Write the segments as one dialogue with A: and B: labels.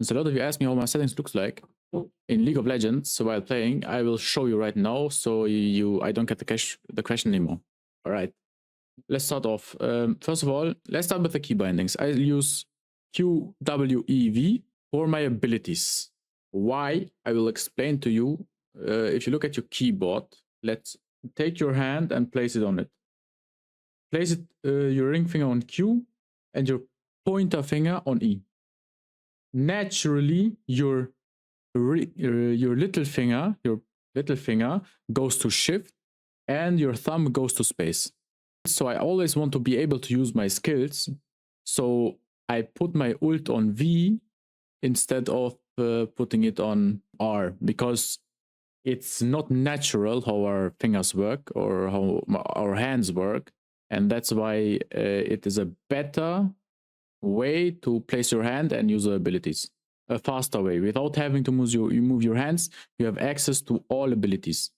A: Since a lot of you ask me how my settings looks like in League of Legends while playing, I will show you right now so I don't get the question anymore. All right, let's start off. First of all, let's start with the key bindings. I use QWEV for my abilities. Why? I will explain to you. If you look at your keyboard, let's take your hand and place it on it. Place it, your ring finger on Q and your pointer finger on E. Naturally, your little finger goes to shift and your thumb goes to space. So I always want to be able to use my skills. So I put my ult on V instead of putting it on R, because it's not natural how our fingers work or how our hands work. And that's why it is a better way to place your hand and use the abilities. A faster way. Without having to move your hands, you have access to all abilities.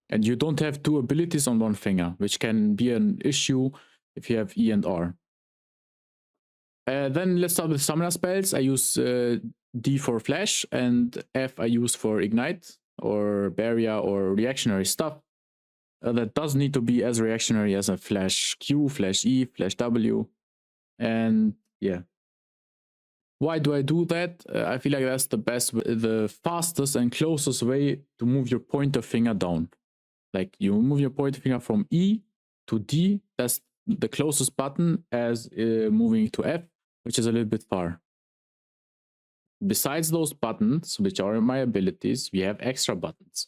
A: And you don't have two abilities on one finger, which can be an issue if you have E and R. Then let's start with summoner spells. I use D for flash and F I use for ignite or barrier or reactionary stuff. That does need to be as reactionary as a flash Q, flash E, flash W. And yeah. Why do I do that? I feel like that's the fastest and closest way to move your pointer finger down. Like you move your pointer finger from E to D. That's the closest button as moving to F, which is a little bit far. Besides those buttons, which are my abilities, we have extra buttons.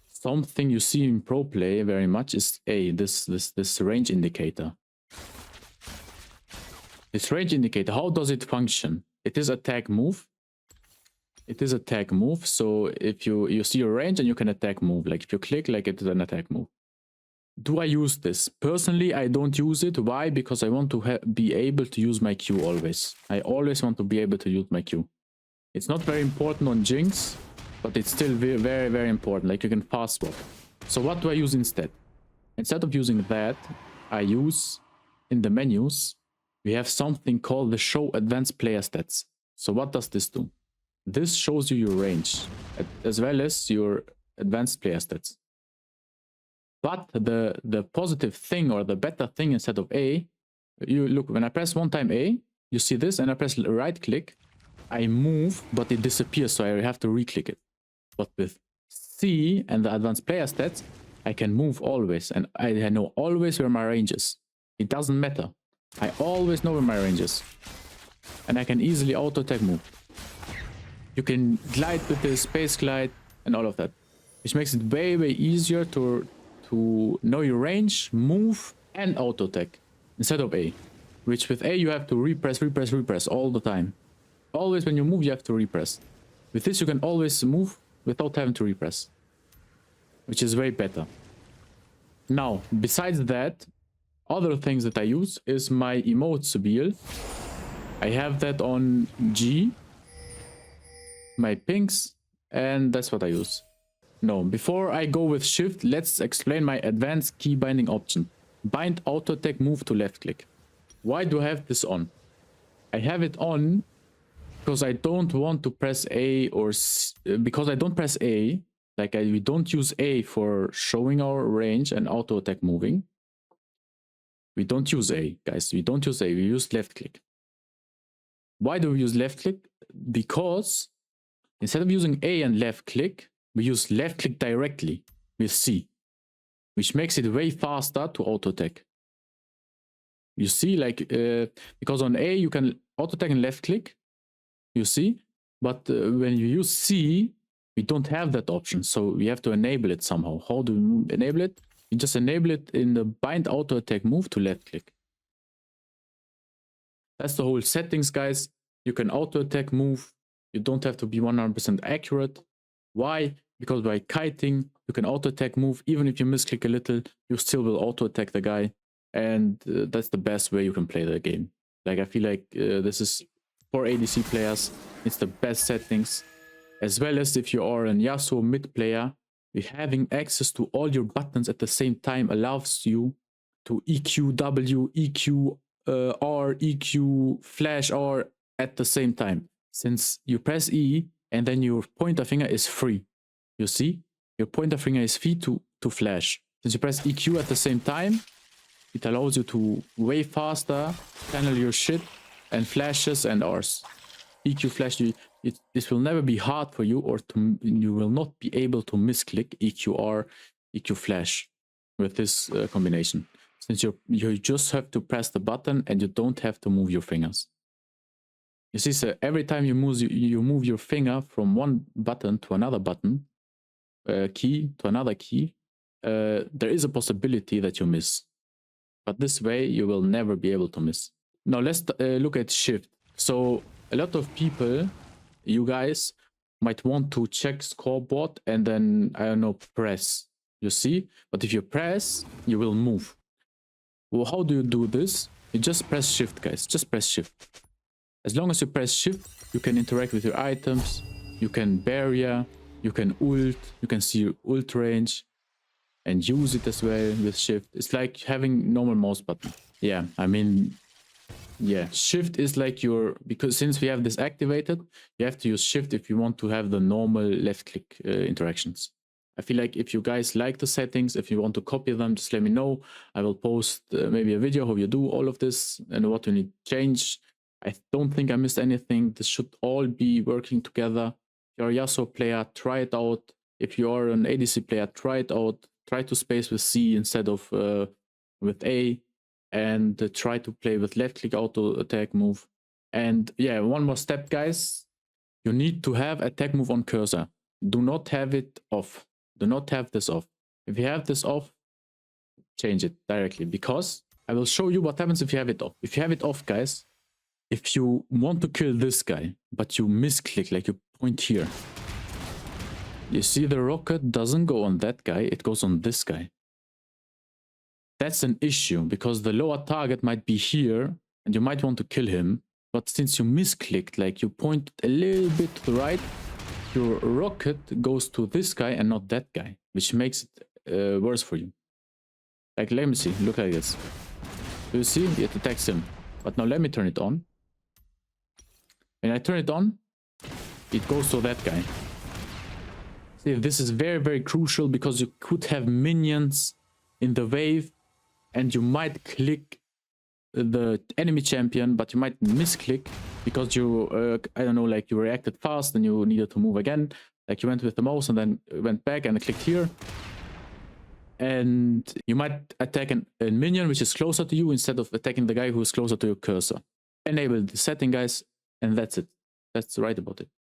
A: Something you see in pro play very much is this range indicator. This range indicator, how does it function? It is a tag move. It is a tag move. So if you see your range and you can attack move, like if you click, like it is an attack move. Do I use this? Personally, I don't use it. Why? Because I want to be able to use my Q always. I always want to be able to use my Q. It's not very important on Jinx, but it's still very, very, very important. Like you can fast swap. So what do I use instead? Instead of using that, I use in the menus, we have something called the show advanced player stats. So what does this do? This shows you your range as well as your advanced player stats. But the positive thing or the better thing instead of A, you look, when I press one time A, you see this, and I press right click, I move, but it disappears, so I have to re-click it. But with C and the advanced player stats, I can move always, and I know always where my range is. It doesn't matter. I always know where my range is. And I can easily auto-attack move. You can glide with the space glide and all of that. Which makes it way, way easier to know your range, move, and auto-attack. Instead of A. Which with A you have to repress all the time. Always when you move you have to repress. With this you can always move without having to repress. Which is way better. Now, besides that, other things that I use is my emotes wheel. I have that on G, my pinks, and that's what I use. No, before I go with shift, let's explain my advanced key binding option. Bind auto attack move to left click. Why do I have this on? I have it on because I don't want to press A or because I don't press A. Like we don't use A for showing our range and auto attack moving. We don't use A, guys. We don't use A. We use left click. Why do we use left click? Because instead of using A and left click, we use left click directly with C, which makes it way faster to auto attack. You see, like, because on A you can auto attack and left click, you see, but when you use C, we don't have that option, so we have to enable it somehow. How do we enable it? You just enable it in the bind auto attack move to left click. That's the whole settings, guys. You can auto attack move. You don't have to be 100% accurate. Why? Because by kiting, you can auto attack move. Even if you misclick a little, you still will auto attack the guy. And that's the best way you can play the game. Like, I feel like this is for ADC players. It's the best settings. As well as if you are an Yasuo mid player, having access to all your buttons at the same time allows you to EQ W, EQ R, EQ flash R at the same time. since you press E and then your pointer finger is free. You see? Your pointer finger is free to flash. Since you press EQ at the same time, it allows you to way faster channel your shit and flashes and Rs. EQ flash, this will never be hard for you, or you will not be able to misclick EQR, EQ flash with this combination. Since you just have to press the button and you don't have to move your fingers. You see, so every time you move your finger from one button to another button, key to another key, there is a possibility that you miss. But this way, you will never be able to miss. Now let's look at shift. So a lot of people, you guys, might want to check scoreboard and then, I don't know, press. You see? But if you press, you will move. Well, how do you do this? You just press shift, guys. Just press shift. As long as you press shift, you can interact with your items. You can barrier. You can ult. You can see your ult range. And use it as well with shift. It's like having normal mouse button. Yeah, I mean, yeah, shift is like because since we have this activated, you have to use shift if you want to have the normal left click interactions. I feel like if you guys like the settings, if you want to copy them, just let me know. I will post maybe a video how you do all of this and what you need to change. I don't think I missed anything. This should all be working together. If you're a Yasuo player, try it out. If you are an ADC player, try it out. Try to space with C instead of with A, and try to play with left click auto attack move. And yeah, one more step, guys. You need to have attack move on cursor. Do not have it off. Do not have this off. If you have this off, change it directly, because I will show you what happens if you have it off. If you have it off, guys, if you want to kill this guy, but you misclick, like you point here, you see the rocket doesn't go on that guy, it goes on this guy. That's an issue, because the lower target might be here, and you might want to kill him, but since you misclicked, like you pointed a little bit to the right, your rocket goes to this guy and not that guy, which makes it worse for you. Like, let me see, look like this. Do you see? It attacks him. But now let me turn it on. When I turn it on, it goes to that guy. See, this is very, very crucial, because you could have minions in the wave and you might click the enemy champion, but you might misclick because you, I don't know, like you reacted fast and you needed to move again. Like you went with the mouse and then went back and clicked here. And you might attack a minion which is closer to you instead of attacking the guy who is closer to your cursor. Enable the setting, guys, and that's it. That's right about it.